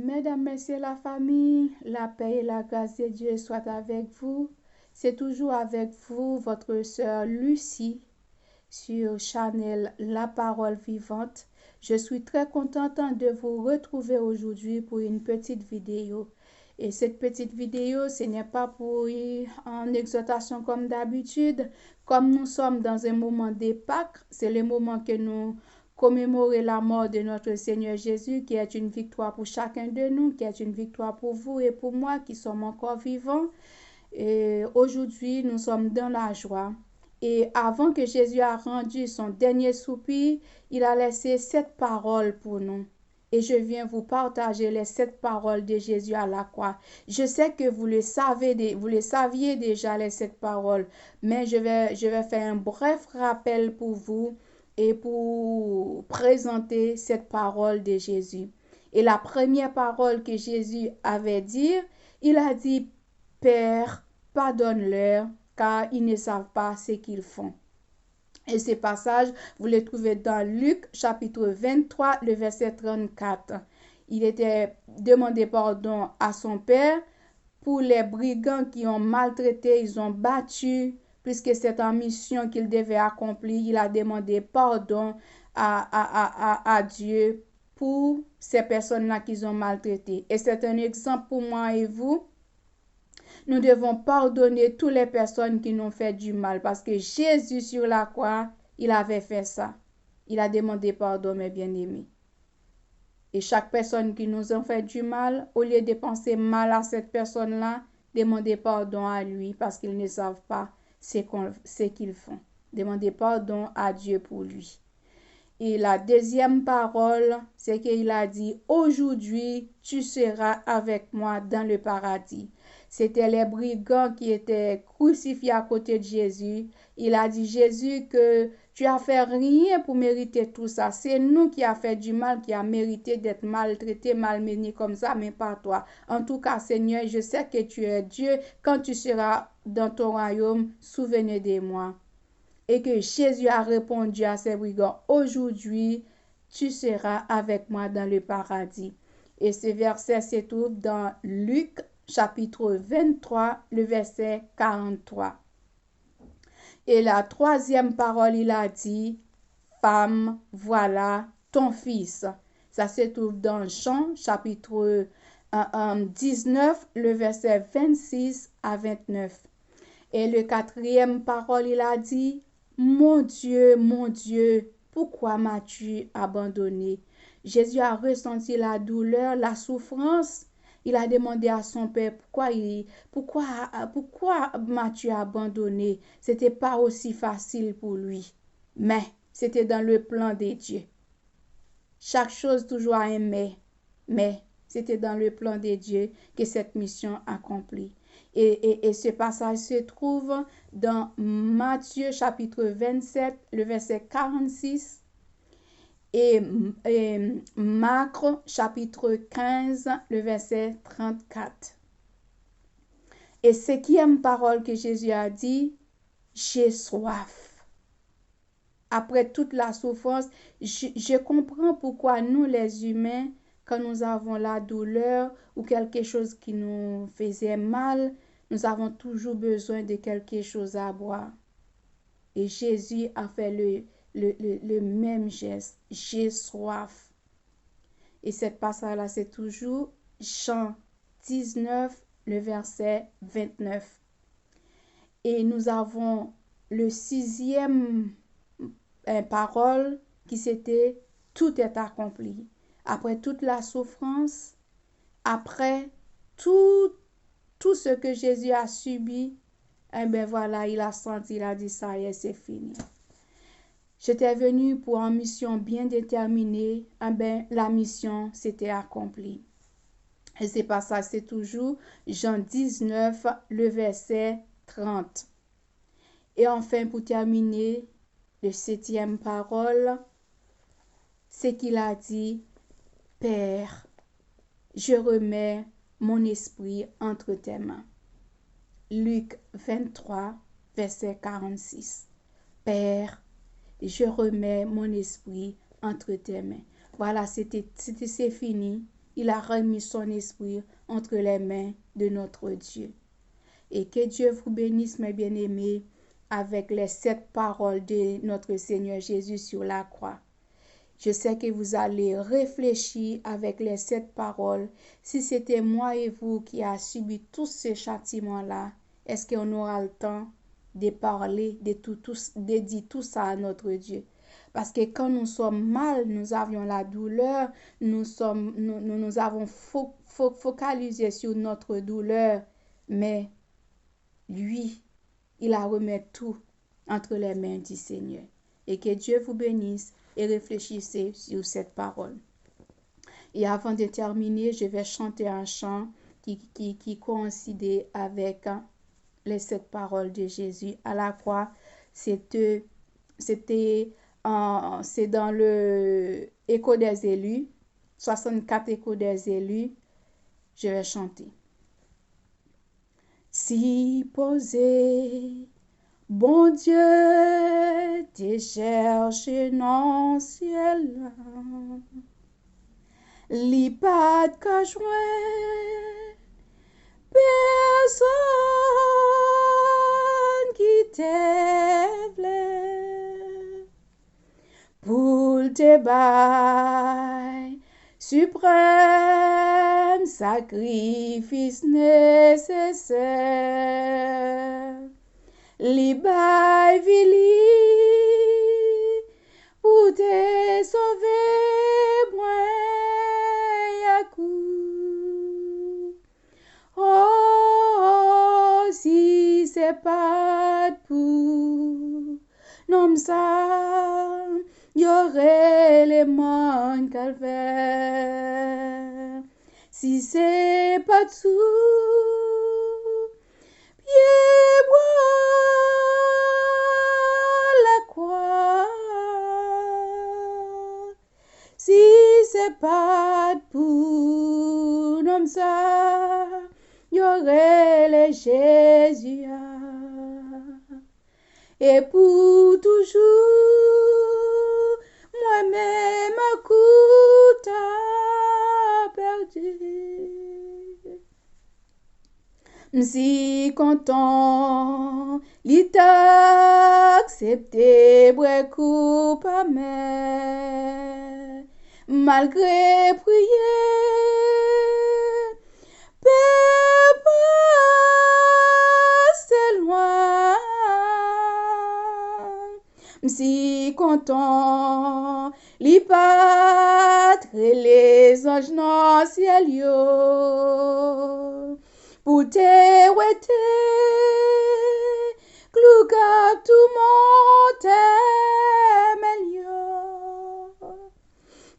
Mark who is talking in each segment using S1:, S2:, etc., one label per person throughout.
S1: Mesdames, Messieurs, la famille, la paix et la grâce de Dieu soient avec vous. C'est toujours avec vous, votre sœur Lucie, sur Channel La Parole Vivante. Je suis très contente de vous retrouver aujourd'hui pour une petite vidéo. Et cette petite vidéo, ce n'est pas pour en exhortation comme d'habitude. Comme nous sommes dans un moment de Pâques, c'est le moment que nous commémorer la mort de notre Seigneur Jésus, qui est une victoire pour chacun de nous, qui est une victoire pour vous et pour moi qui sommes encore vivants. Et aujourd'hui, nous sommes dans la joie. Et avant que Jésus a rendu son dernier soupir, il a laissé 7 paroles pour nous. Et je viens vous partager les 7 paroles de Jésus à la croix. Je sais que vous le saviez déjà les 7 paroles, mais je vais faire un bref rappel pour vous et pour présenter cette parole de Jésus. Et la première parole que Jésus avait dit, il a dit, Père, pardonne-leur, car ils ne savent pas ce qu'ils font. Et ce passage, vous le trouvez dans Luc, chapitre 23, le verset 34. Il était demandé pardon à son père pour les brigands qui ont maltraité, ils ont battu, puisque c'est en mission qu'il devait accomplir. Il a demandé pardon à Dieu pour ces personnes-là qu'ils ont maltraitées. Et c'est un exemple pour moi et vous. Nous devons pardonner toutes les personnes qui nous ont fait du mal, parce que Jésus sur la croix, il avait fait ça. Il a demandé pardon, mes bien-aimés. Et chaque personne qui nous a fait du mal, au lieu de penser mal à cette personne-là, demandez pardon à lui parce qu'ils ne savent pas ce qu'ils font. Demandez pardon à Dieu pour lui. Et la deuxième parole, c'est qu'il a dit, aujourd'hui, tu seras avec moi dans le paradis. C'était les brigands qui étaient crucifiés à côté de Jésus. Il a dit, Jésus, que tu as fait rien pour mériter tout ça. C'est nous qui a fait du mal, qui a mérité d'être maltraité, malmené comme ça, mais pas toi. En tout cas, Seigneur, je sais que tu es Dieu. Quand tu seras dans ton royaume, souvenez de moi. Et que Jésus a répondu à ces brigands, aujourd'hui, tu seras avec moi dans le paradis. Et ce verset se trouve dans Luc, chapitre 23, le verset 43. Et la troisième parole, il a dit, femme, voilà ton fils. Ça se trouve dans Jean, chapitre 19, le verset 26 à 29. Et le quatrième parole, il a dit, mon Dieu, pourquoi m'as-tu abandonné? Jésus a ressenti la douleur, la souffrance. Il a demandé à son père, pourquoi m'as-tu abandonné? C'était pas aussi facile pour lui, mais c'était dans le plan de Dieu. Chaque chose toujours a un mais c'était dans le plan de Dieu que cette mission accomplie. Et ce passage se trouve dans Matthieu chapitre 27, le verset 46, et Marc chapitre 15, le verset 34. Et cinquième parole que Jésus a dit, j'ai soif. Après toute la souffrance, je comprends pourquoi nous les humains, quand nous avons la douleur ou quelque chose qui nous faisait mal, nous avons toujours besoin de quelque chose à boire. Et Jésus a fait le même geste. J'ai soif. Et cette passage-là, c'est toujours Jean 19, le verset 29. Et nous avons le sixième parole qui c'était tout est accompli. Après toute la souffrance, après tout ce que Jésus a subi, eh bien voilà, il a senti, il a dit ça y est, c'est fini. J'étais venu pour une mission bien déterminée, eh bien la mission s'était accomplie. Et c'est pas ça, c'est toujours Jean 19, le verset 30. Et enfin, pour terminer, le septième parole, c'est qu'il a dit, Père, je remets mon esprit entre tes mains. Luc 23, verset 46. Père, je remets mon esprit entre tes mains. Voilà, c'est fini. il a remis son esprit entre les mains de notre Dieu. Et que Dieu vous bénisse, mes bien-aimés, avec les 7 paroles de notre Seigneur Jésus sur la croix. Je sais que vous allez réfléchir avec les 7 paroles. Si c'était moi et vous qui a subi tous ces châtiments-là, est-ce qu'on aura le temps de parler, de dire tout ça à notre Dieu? Parce que quand nous sommes mal, nous avions la douleur, nous avons focalisé sur notre douleur, mais lui, il a remis tout entre les mains du Seigneur. Et que Dieu vous bénisse et réfléchissez sur cette parole. Et avant de terminer, je vais chanter un chant qui coïncide avec les 7 paroles de Jésus à la croix. C'est dans le Écho des élus, 64 Échos des élus. Je vais chanter. Si posé, bon Dieu, te cherche dans le ciel, li pas qu'à joindre personne qui t'aime pour te bailler suprême sacrifice nécessaire. Li bay vili pour te sauver moins à coup. Oh, si c'est pas pour nom ça, y aurait les monts calvaire. Si c'est pas tout, pied bois la croix. Si c'est pas pour nom ça, y aurait les Jésus. Et pour toujours, moi-même à coup t'as perdu. M'si content, li t'a accepté beaucoup pas mais malgré prière, Père c'est loin. M'si content, li patre les anges dans ciel yo. Pour te ouete, clou cap tout monte melio.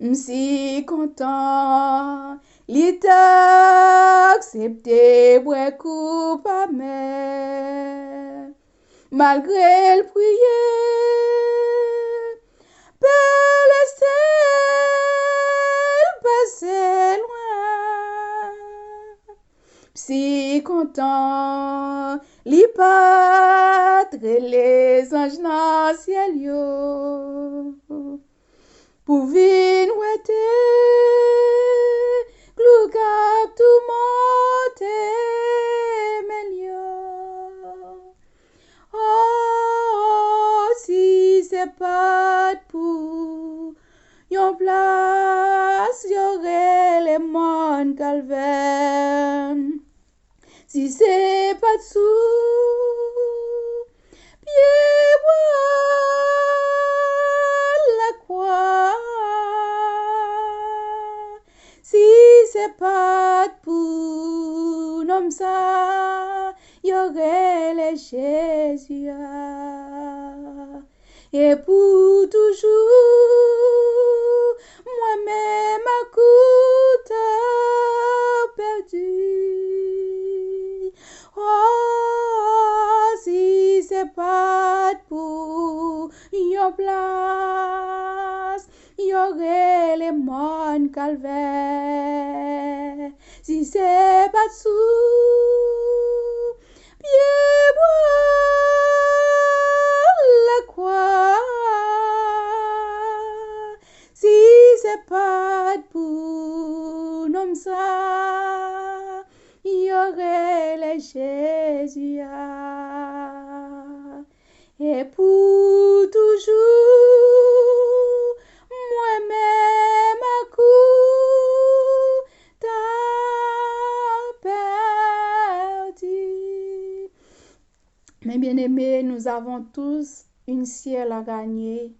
S1: M'si content, li t'a accepté beaucoup pas mais malgré le prier, Père le ciel passé loin. Si content, li patre les anges dans ciel yo. Pour vin ouete, clou cap tout monte melio. Oh, si c'est pas pour yon place, y'aurait les monts calvaire. Si c'est pas dessous, pied bois la croix. Si c'est pas pour nom ça, y aurait les Jésus. Et pour toujours, moi-même à coup t'as perdu. Oh, si c'est pas pour yon place, y aurait les monts calvaire. Si c'est pas dessous, pied bois la croix. Si c'est pas pour nom comme ça, y aurait les Jésus. Et pour toujours, moi-même à coup t'as perdu. Mes bien-aimés, nous avons tous une ciel à gagner,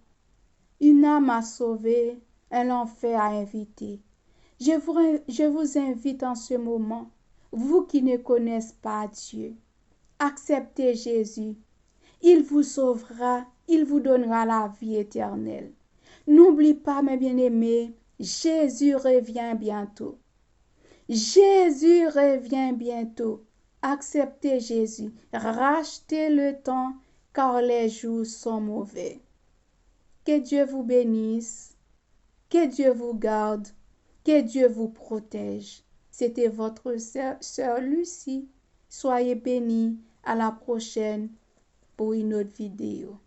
S1: une âme à sauver, un enfer à inviter. Je vous invite en ce moment, vous qui ne connaissez pas Dieu, acceptez Jésus. Il vous sauvera, il vous donnera la vie éternelle. N'oublie pas, mes bien-aimés, Jésus revient bientôt. Jésus revient bientôt. Acceptez Jésus, rachetez le temps, car les jours sont mauvais. Que Dieu vous bénisse, que Dieu vous garde, que Dieu vous protège. C'était votre sœur Lucie. Soyez bénis. À la prochaine pour une autre vidéo.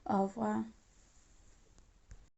S1: Au revoir.